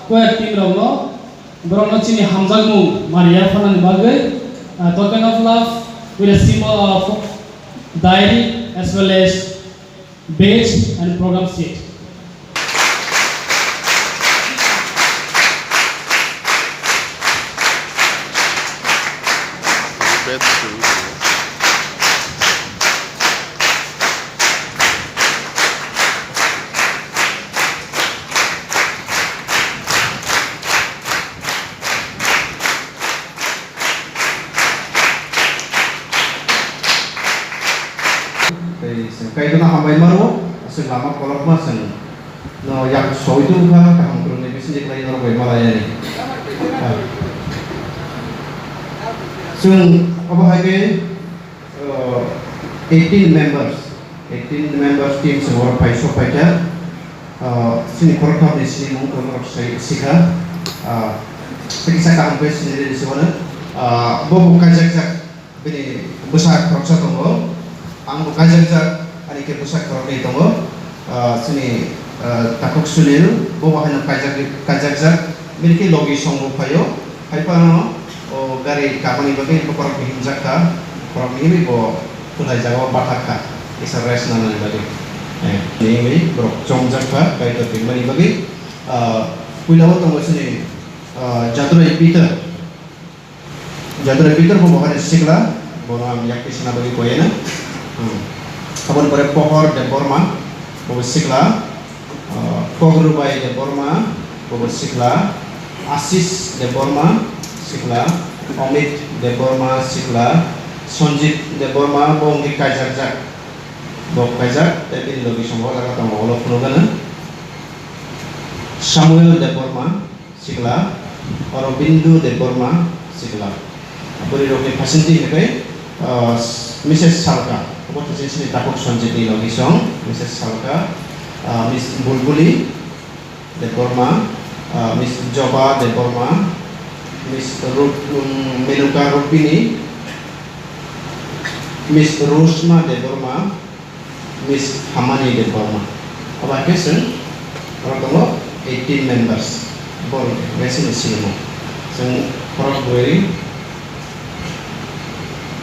quite team rogno borokno chini hamjagmung Maria phanani bagai token of love with a symbol of diary as well as badge and program sheet. Kaya itu nak hambai maru, asal lama kolak masang, no yang so itu kan kaham kurun ni bising jadi orang bayi malaya ni. So apa lagi? 18 members team semua paisa paita. Sini korang kau ni sini mungkin orang sika. Tapi saya kaham bes sini di sana. Bobo kajak bini besar kerja tunggu. Ang kajak ani ke pusat korang itu sini takuk sunil bawa hanya kajak miliki logi songgo payo hai pano o gari kapani bagi korang bihinjak ka korang ini bo tunai jawa bataka isa res nana bagi ini bro jongjak ka kai to bimani bagi puilawo tonggo sini jaturai Peter bawa hanya sikla bawa yakti sana bagi koyena Kabun pada pohor dan borma, bawa sikla, Kogrubai dan borma, bawa sikla, Asis dan borma, sikla, Omid dan borma, sikla, Sonjit dan borma, bawa di kajak, bawa kajak, tapi lebih semua lagi tamu Allah penuganan, Samuel dan borma, sikla, Aurobindo dan borma, sikla. Apa di lokasi pasenti ni kai, Mrs. Salka. Apa tu sini takut sonjeti lagi song, Mrs. Salka, Miss Bulbuli, de Burma, Miss Joba de Burma, Miss Menuka Rupini, Miss Rusma de Burma, Miss Hamani de Burma. Apa kesan? Orang tunggu 18 members. Bor, mesin sini mo. Seng orang beri,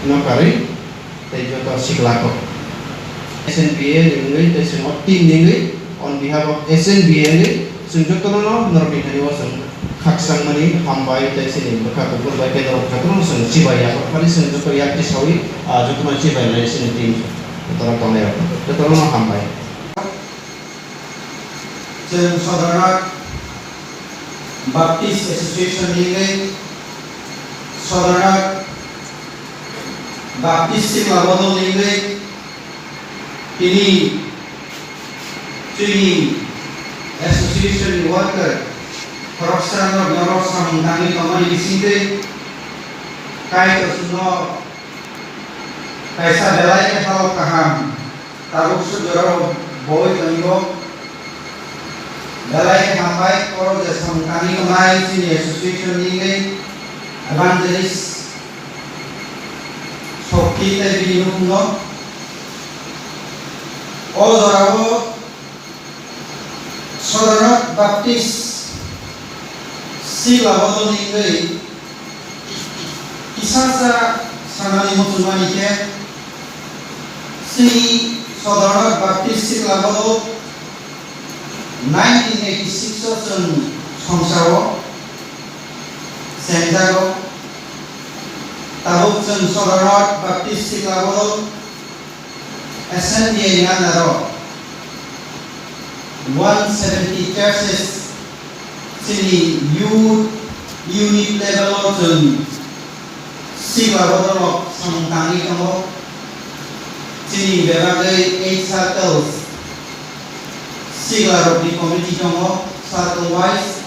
nakari. Jodoh siklako. SNBA ni semua tim ni on behalf of SNBA ni sungjoto no norbi ni wasang kaksang mani hambai tadi sini berkat kubur baik kita berkat no sung cibaya kali sungjoto yak disawi jodoh macam cibaya ni sini tim betul atau tidak betul no hambai. Jadi saudara Baptist Association ini saudara Baptist Labadol Ingle ini Chini Association Worker Koroksan Norosam Tangi Tomani di sini kai tersuno kaisa dalai ke hal kaham taruh sudoro boy tango dalai ke hambai koro jasam Tangi Tomani Chini Association Ingle Evangelist kita bingung no, orang saudara Baptis si Labadol ini kisah sana ni mutuman ini si saudara Baptis si Labadol 1986 tahun Songsaro Senjaro Tabuk sen saudara Baptis Labadol SNBA dengan naro 170 churches sini unit level sen Labadol samtangi kamu sini berbagai 8 circles Labadol di community kamu circle wise